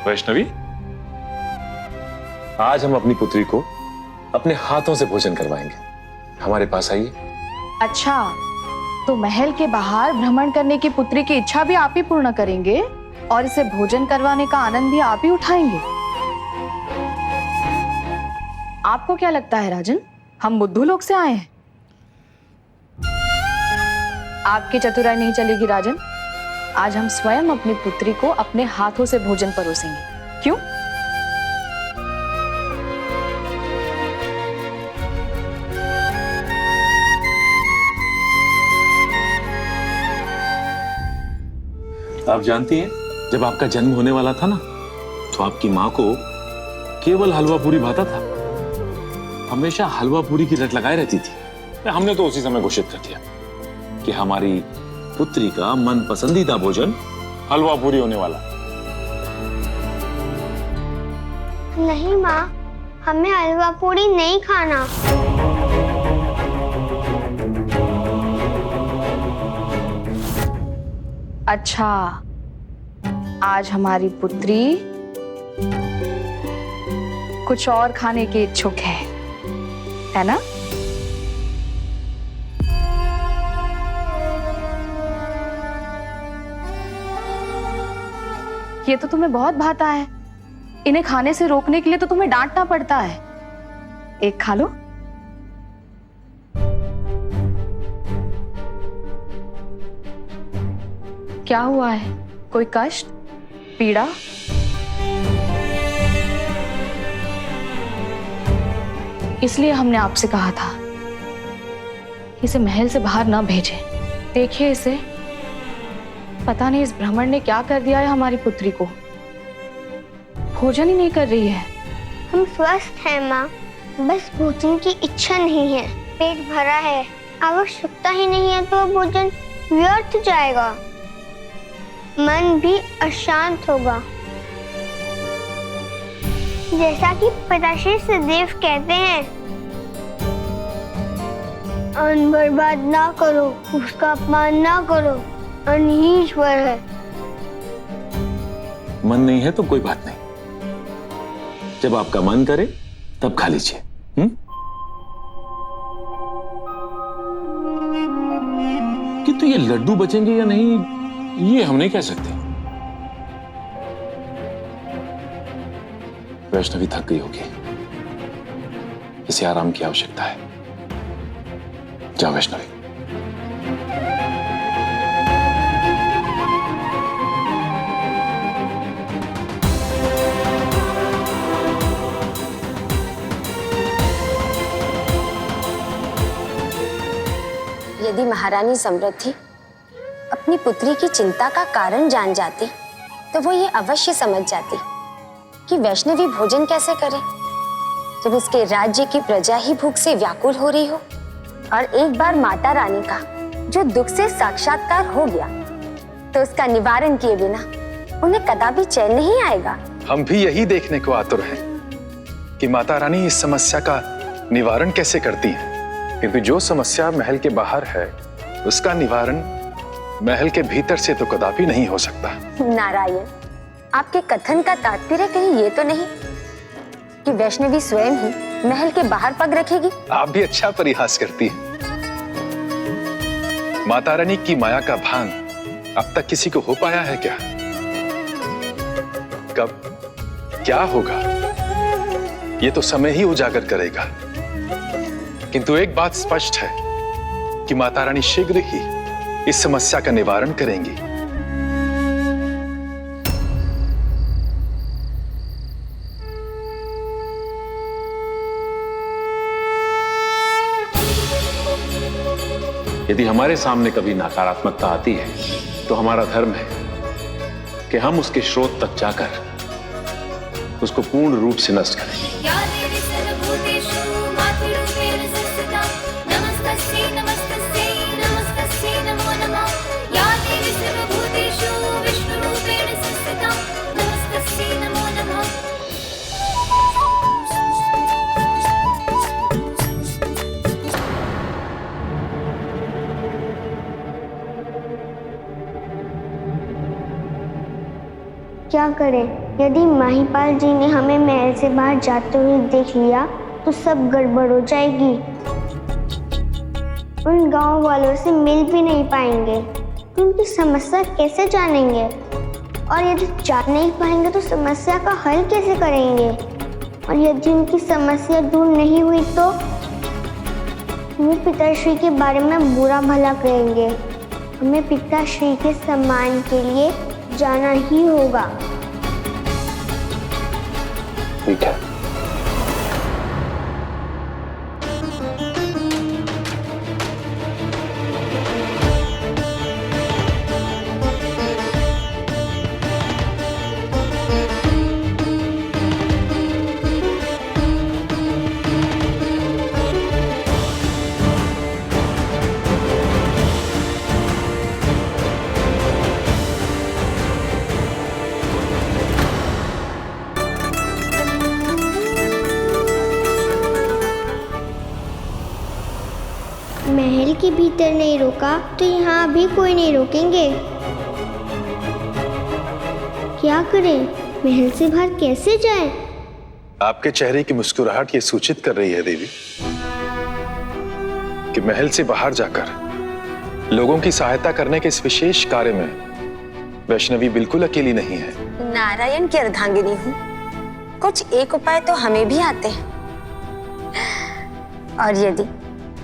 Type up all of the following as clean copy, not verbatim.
वैष्णवी, आज हम अपनी पुत्री को अपने हाथों से भोजन करवाएंगे। हमारे पास आइए। अच्छा, तो महल के बाहर भ्रमण करने की पुत्री की इच्छा भी आप ही पूर्ण करेंगे और इसे भोजन करवाने का आनंद भी आप ही उठाएंगे। आपको क्या लगता है राजन, हम बुद्धू लोग से आए हैं? आपकी चतुराई नहीं चलेगी राजन। आज हम स्वयं अपनी पुत्री को अपने हाथों से भोजन परोसेंगे। क्यों? आप जानती हैं, जब आपका जन्म होने वाला था ना, तो आपकी माँ को केवल हलवा पूरी भाता था। हमेशा हलवा पूरी की रट लगाए रहती थी। हमने तो उसी समय घोषित कर दिया कि हमारी पुत्री का मन पसंदीदा भोजन हलवा पूरी होने वाला। नहीं माँ, हमें हलवा पूरी नहीं खाना। अच्छा, आज हमारी पुत्री कुछ और खाने की इच्छुक है ना? ये तो तुम्हें बहुत भाता है। इन्हें खाने से रोकने के लिए तो तुम्हें डांटना पड़ता है। एक खा लो। क्या हुआ है? कोई कष्ट, पीड़ा? इसलिए हमने आपसे कहा था इसे महल से बाहर ना भेजें। देखिए इसे, पता नहीं इस भ्रमण ने क्या कर दिया है हमारी पुत्री को। भोजन ही नहीं कर रही है। हम स्वस्थ हैं माँ, बस भोजन की इच्छा नहीं है। पेट भरा है, आवश्यकता ही नहीं है तो भोजन व्यर्थ जाएगा, मन भी अशांत होगा। जैसा कि पिताश्री सदैव कहते हैं, अन्न बर्बाद ना करो, उसका अपमान ना करो, अन्न ही ईश्वर है। मन नहीं है तो कोई बात नहीं, जब आपका मन करे तब खा लीजिए। किंतु ये लड्डू बचेंगे या नहीं, ये हम नहीं कह सकते। वैष्णवी थक गई होगी, इसे आराम की आवश्यकता है। जाओ वैष्णवी। यदि महारानी समृद्धि अपनी पुत्री की चिंता का कारण जान जाती तो वो ये अवश्य समझ जाती कि वैष्णवी भोजन कैसे करे जब उसके राज्य की प्रजा ही भूख से व्याकुल हो रही हो। और एक बार माता रानी का जो दुख से साक्षात्कार हो गया तो उसका निवारण किए बिना उन्हें कदापि चैन नहीं आएगा। हम भी यही देखने को आतुर हैं कि माता रानी इस समस्या का निवारण कैसे करती हैं, क्योंकि जो समस्या महल के बाहर है उसका निवारण महल के भीतर से तो कदापि नहीं हो सकता। नारायण, आपके कथन का तात्पर्य कहीं ये तो नहीं कि वैष्णवी स्वयं ही महल के बाहर पग रखेगी? आप भी अच्छा परिहास करती हैं। माता रानी की माया का भान अब तक किसी को हो पाया है क्या? कब क्या होगा ये तो समय ही उजागर करेगा। किंतु एक बात स्पष्ट है कि माता रानी शीघ्र ही इस समस्या का निवारण करेंगी। यदि हमारे सामने कभी नकारात्मकता आती है तो हमारा धर्म है कि हम उसके स्रोत तक जाकर उसको पूर्ण रूप से नष्ट करें। क्या करें? यदि महिपाल जी ने हमें महल से बाहर जाते हुए देख लिया तो सब गड़बड़ हो जाएगी। उन गांव वालों से मिल भी नहीं पाएंगे तो उनकी समस्या कैसे जानेंगे, और यदि जान नहीं पाएंगे तो समस्या का हल कैसे करेंगे, और यदि उनकी समस्या दूर नहीं हुई तो वो पिताश्री के बारे में बुरा भला कहेंगे। हमें पिताश्री के सम्मान के लिए जाना ही होगा। ठीक है। महल के भीतर नहीं रोका तो यहाँ भी कोई नहीं रोकेंगे। क्या करें, महल से बाहर कैसे जाएं? आपके चेहरे की मुस्कुराहट ये सूचित कर रही है देवी कि महल से बाहर जाकर लोगों की सहायता करने के इस विशेष कार्य में वैष्णवी बिल्कुल अकेली नहीं है। नारायण की अर्धांगिनी हूँ, कुछ एक उपाय तो हमें भी आते हैं। और यदि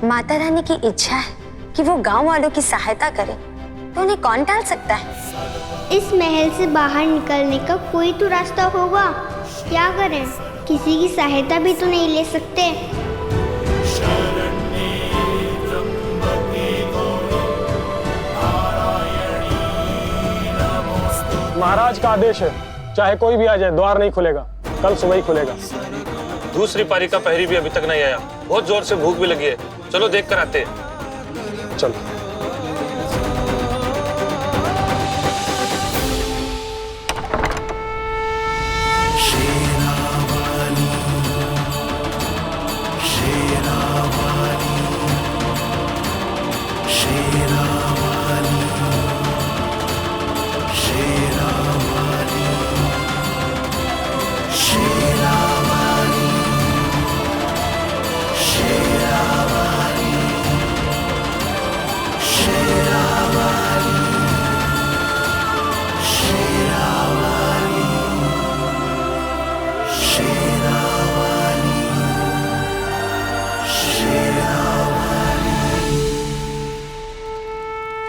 माता रानी की इच्छा है कि वो गांव वालों की सहायता करे तो उन्हें कौन टाल सकता है। इस महल से बाहर निकलने का कोई तो रास्ता होगा। क्या करें, किसी की सहायता भी तो नहीं ले सकते। महाराज का आदेश है, चाहे कोई भी आ जाए द्वार नहीं खुलेगा, कल सुबह ही खुलेगा। दूसरी पारी का पहरी भी अभी तक नहीं आया, बहुत जोर से भूख भी लगी है, चलो देख कर आते हैं। चलो।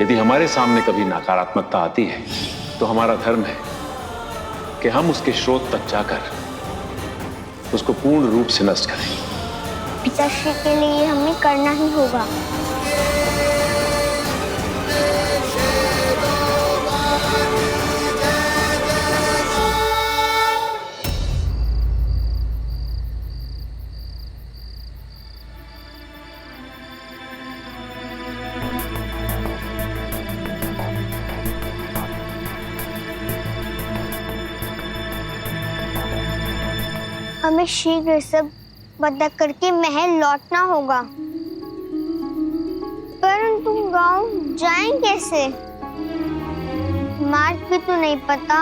यदि हमारे सामने कभी नकारात्मकता आती है तो हमारा धर्म है कि हम उसके स्रोत तक जाकर उसको पूर्ण रूप से नष्ट करें। पिताश्री के लिए हमें करना ही होगा। हमें शीघ्र सब बदला करके महल लौटना होगा, परंतु गांव जाएं कैसे? मार्ग भी तो नहीं पता।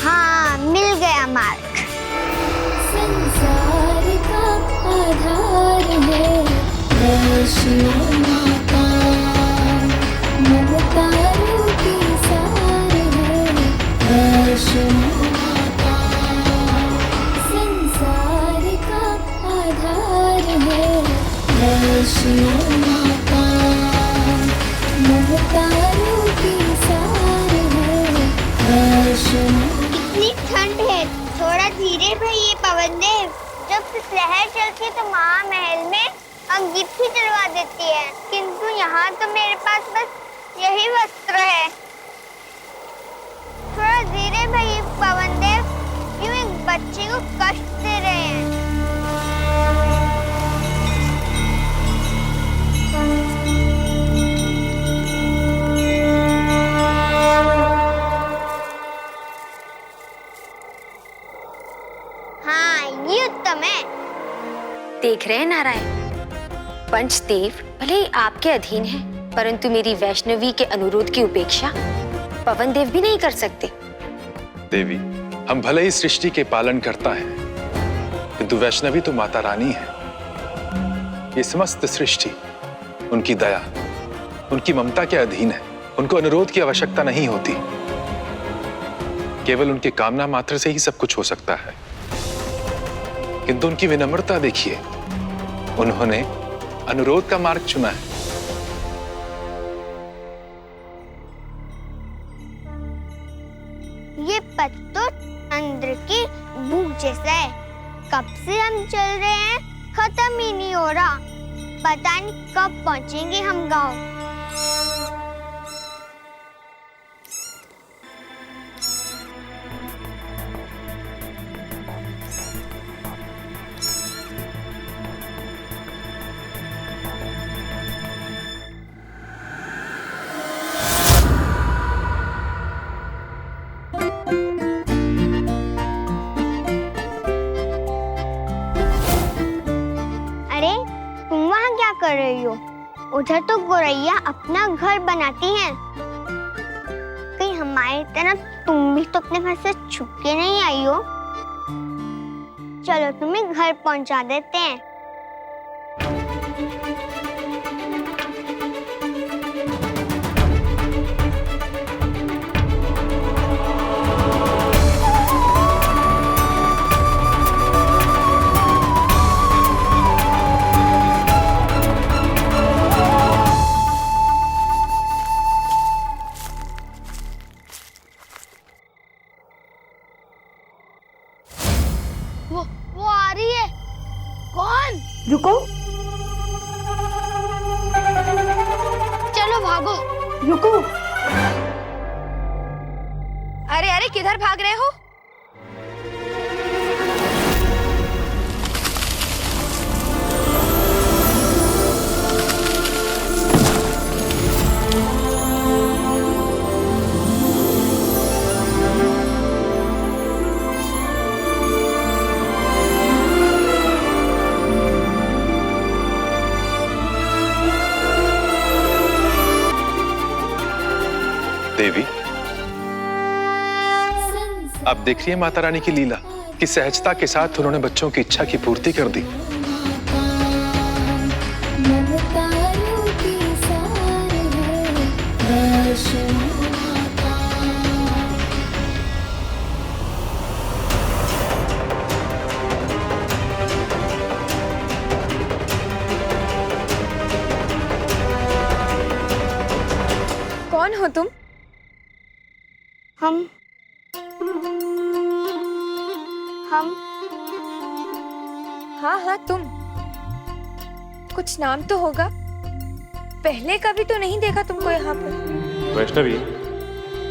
हाँ, मिल गया मार्ग। संसार का आधार है वैष्णो माता, ममता रूपी सार है वैष्णो माता। संसार का आधार है वैष्णो माता, ममता रूपी सार है वैष्णो। इतनी ठंड है, थोड़ा धीरे भैया पवन देव। जब लहर चलती है तो महामहल में अंगीठी जलवा देती है, किंतु यहाँ तो मेरे पास बस यही वस्त्र है। थोड़ा धीरे भैया पवन देव, क्यों एक बच्चे को कष्ट दे रहे हैं। देख रहे हैं नारायण, पंचदेव भले ही आपके अधीन है, परंतु मेरी वैष्णवी के अनुरोध की उपेक्षा पवन देव भी नहीं कर सकते। देवी, हम भले ही सृष्टि के पालन करता है, किंतु वैष्णवी तो माता रानी है। ये समस्त सृष्टि उनकी दया, उनकी ममता के अधीन है। उनको अनुरोध की आवश्यकता नहीं होती, केवल उनकी कामना मात्र से ही सब कुछ हो सकता है। किंतु उनकी विनम्रता देखिए, उन्होंने अनुरोध का मार्ग चुना है। ये पथ तो चंद्र की भूख जैसा है, कब से हम चल रहे हैं, खत्म ही नहीं हो रहा। पता नहीं कब पहुंचेंगे हम गांव। अरे तुम वहाँ क्या कर रही हो? उधर तो गोरैया अपना घर बनाती हैं। कहीं हमारी तरह तुम भी तो अपने घर से छुप के नहीं आई हो? चलो तुम्हें घर पहुंचा देते हैं। वो आ रही है। कौन? रुको, चलो भागो। रुको। अरे अरे, किधर भाग रहे हो? देवी, आप देख रही हैं माता रानी की लीला कि सहजता के साथ उन्होंने बच्चों की इच्छा की पूर्ति कर दी। ममताओं की सार है वैष्णो माता। कौन हो तुम? हम हाँ हाँ, तुम। कुछ नाम तो होगा, पहले कभी तो नहीं देखा तुमको यहाँ पर। वैष्णवी,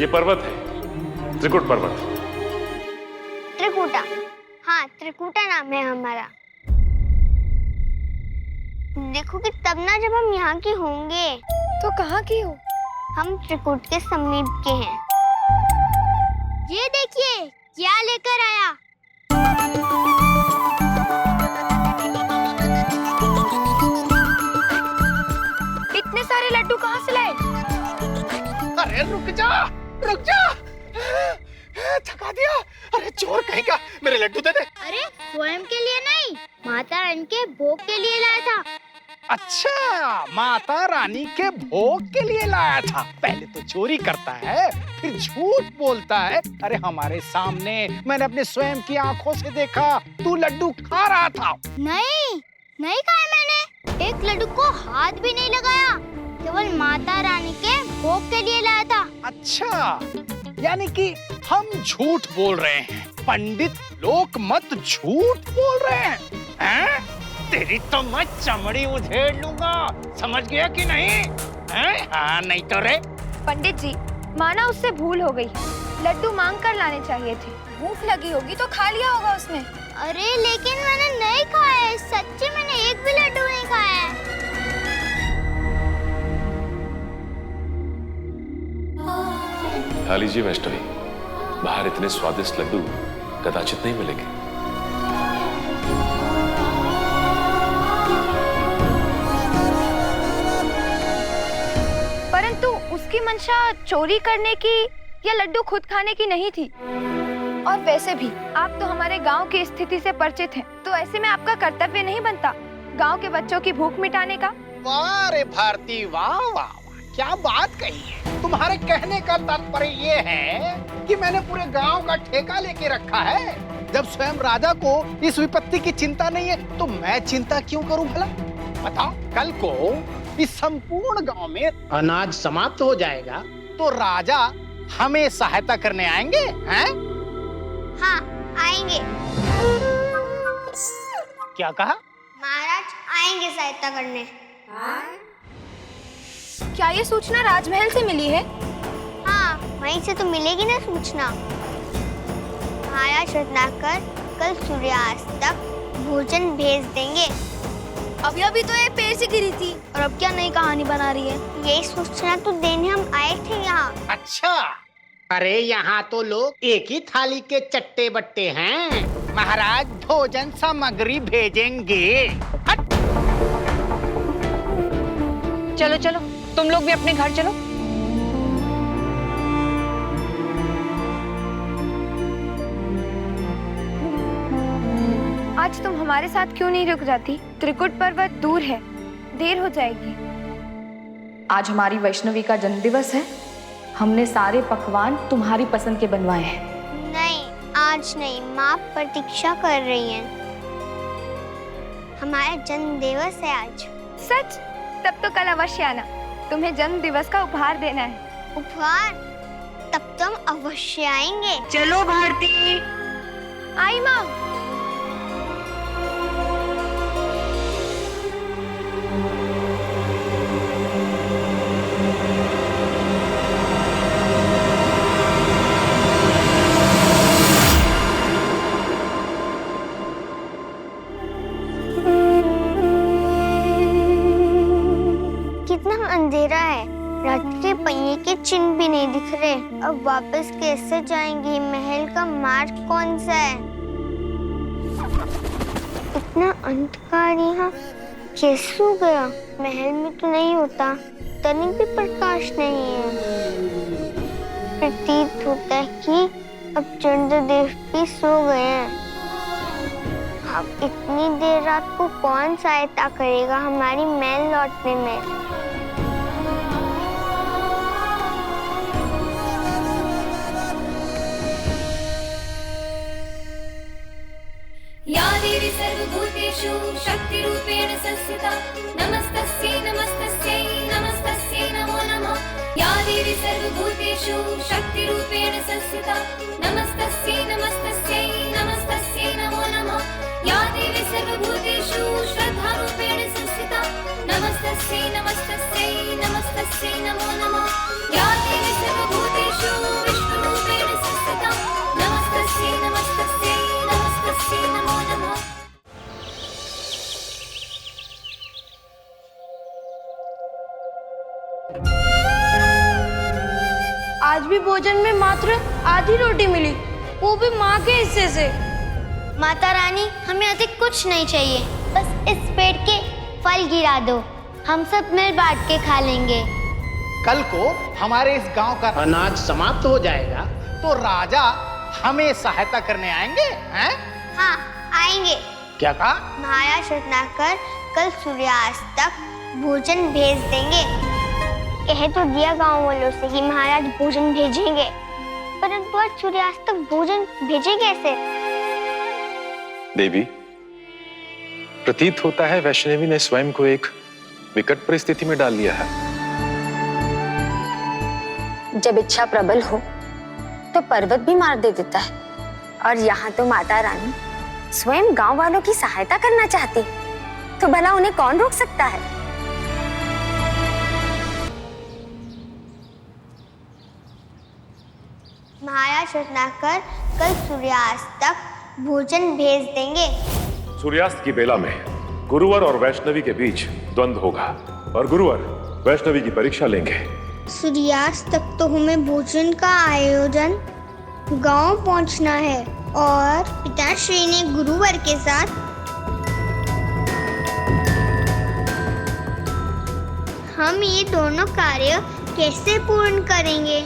ये पर्वत है, त्रिकुट पर्वत। त्रिकुटा। हाँ, त्रिकुटा नाम है हमारा। देखो कि तब ना जब हम यहाँ के होंगे। तो कहाँ की हो? हम त्रिकुट के समीप के हैं। ये देखिए क्या लेकर आया। इतने सारे लड्डू कहाँ से लाए? अरे रुक जा, रुक जा, थका दिया। अरे चोर कहीं का, मेरे लड्डू दे दे। अरे स्वयं के लिए नहीं, माता रानी के भोग के लिए लाया था। अच्छा, माता रानी के भोग के लिए लाया था। पहले तो चोरी करता है, फिर झूठ बोलता है। अरे हमारे सामने मैंने अपने स्वयं की आंखों से देखा, तू लड्डू खा रहा था। नहीं, नहीं खाया मैंने। एक लड्डू को हाथ भी नहीं लगाया, केवल माता रानी के भोग के लिए लाया था। अच्छा, यानी कि हम झूठ बोल रहे हैं। पंडित लोग मत झूठ बोल रहे हैं। तेरी तो मैं चमड़ी उधेड़ लूंगा, समझ गया कि नहीं? हाँ, नहीं तो रे। पंडित जी, माना उससे भूल हो गई, लड्डू मांग कर लाने चाहिए थे। भूख लगी होगी तो खा लिया होगा उसने। अरे लेकिन मैंने नहीं खाया है, सच्ची मैंने एक भी लड्डू नहीं खाया है। खा लीजिए वैष्णवी, बाहर इतने स्वादिष्ट लड्डू कदाचित नहीं मिलेंगे। मंशा चोरी करने की या लड्डू खुद खाने की नहीं थी। और वैसे भी आप तो हमारे गांव की स्थिति से परिचित हैं, तो ऐसे में आपका कर्तव्य नहीं बनता गांव के बच्चों की भूख मिटाने का? वाह रे भारती, वाह वाह वाह, क्या बात कही है। तुम्हारे कहने का तात्पर्य ये है कि मैंने पूरे गांव का ठेका लेके रखा है। जब स्वयं राजा को इस विपत्ति की चिंता नहीं है तो मैं चिंता क्यों करूं भला? बताओ, कल को इस संपूर्ण गांव में अनाज समाप्त हो जाएगा तो राजा हमें सहायता करने आएंगे, हैं? हाँ, आएंगे। क्या कहा? महाराज आएंगे सहायता करने। क्या ये सूचना राजमहल से मिली है? हाँ, वहीं से तो मिलेगी ना सूचना। महाराज रत्नाकर कल सूर्यास्त तक भोजन भेज देंगे। अभी तो ये पेड़ से गिरी थी और अब क्या नई कहानी बना रही है? यही सूचना तो देने हम आए थे यहाँ। अच्छा, अरे यहाँ तो लोग एक ही थाली के चट्टे बट्टे हैं। महाराज भोजन सामग्री भेजेंगे। हट! चलो चलो, तुम लोग भी अपने घर चलो। आज तुम हमारे साथ क्यों नहीं रुक जाती? त्रिकुट पर्वत दूर है, देर हो जाएगी। आज हमारी वैष्णवी का जन्मदिवस है, हमने सारे पकवान तुम्हारी पसंद के बनवाए हैं। नहीं, आज नहीं, माँ प्रतीक्षा कर रही हैं। हमारा जन्म दिवस है आज। सच? तब तो कल अवश्य आना, तुम्हें जन्म दिवस का उपहार देना है। उपहार? तब तो हम अवश्य आएंगे। चलो भारती। आई माँ। कितना अंधेरा है, रात के पहिए के चिन्ह भी नहीं दिख रहे। अब वापस कैसे जाएंगे? महल का मार्ग कौन सा है? इतना अंधकार यहाँ कैसे हो गया? महल में तो नहीं होता, तनिक भी प्रकाश नहीं है। प्रतीत होता है कि अब चंद्रदेव भी सो गए हैं। अब इतनी देर रात को कौन सहायता करेगा हमारी महल लौटने में? या देवी सर्वभूतेषु शक्तिरूपेण संस्थिता नमस्तस्यै नमस्तस्यै नमस्तस्यै नमो नमः। या देवी सर्वभूतेषु शक्तिरूपेण संस्थिता नमस्तस्यै नमस्तस्यै नमस्तस्यै नमो नमः। या देवी सर्वभूतेषु श्रद्धारूपेण संस्थिता नमस्तस्यै नमस्तस्यै नमस्तस्यै नमो नमः। या देवी सर्वभूतेषु विष्णुरूपेण संस्थिता नमस्तस्यै नमस्तस्यै नमस्तस्यै नमो नमः। आज भी भोजन में मात्र आधी रोटी मिली, वो भी माँ के हिस्से से। माता रानी, हमें अधिक कुछ नहीं चाहिए, बस इस पेड़ के फल गिरा दो, हम सब मिल बांट के खा लेंगे। कल को हमारे इस गांव का अनाज समाप्त हो जाएगा तो राजा हमें सहायता करने आएंगे, हैं? हाँ, आएंगे। क्या कहा? महाराज रत्नाकर कल सूर्यास्त तक भोजन भेज देंगे। कह तो दिया गांव वालों से कि महाराज भोजन भेजेंगे, परंतु आज सूर्यास्त तक भोजन भेजे कैसे? देवी, प्रतीत होता है वैष्णवी ने स्वयं को एक विकट परिस्थिति में डाल लिया है। जब इच्छा प्रबल हो तो पर्वत भी मार दे देता है, और यहाँ तो माता रानी स्वयं गांव वालों की सहायता करना चाहती, तो भला उन्हें कौन रोक सकता है? महाराज रत्नाकर कल सूर्यास्त तक भोजन भेज देंगे। सूर्यास्त की बेला में गुरुवर और वैष्णवी के बीच द्वंद्व होगा और गुरुवर वैष्णवी की परीक्षा लेंगे। सूर्यास्त तक तो हमें भोजन का आयोजन गांव पहुंचना है और पिताश्री ने गुरुवर के साथ हम ये दोनों कार्य कैसे पूर्ण करेंगे?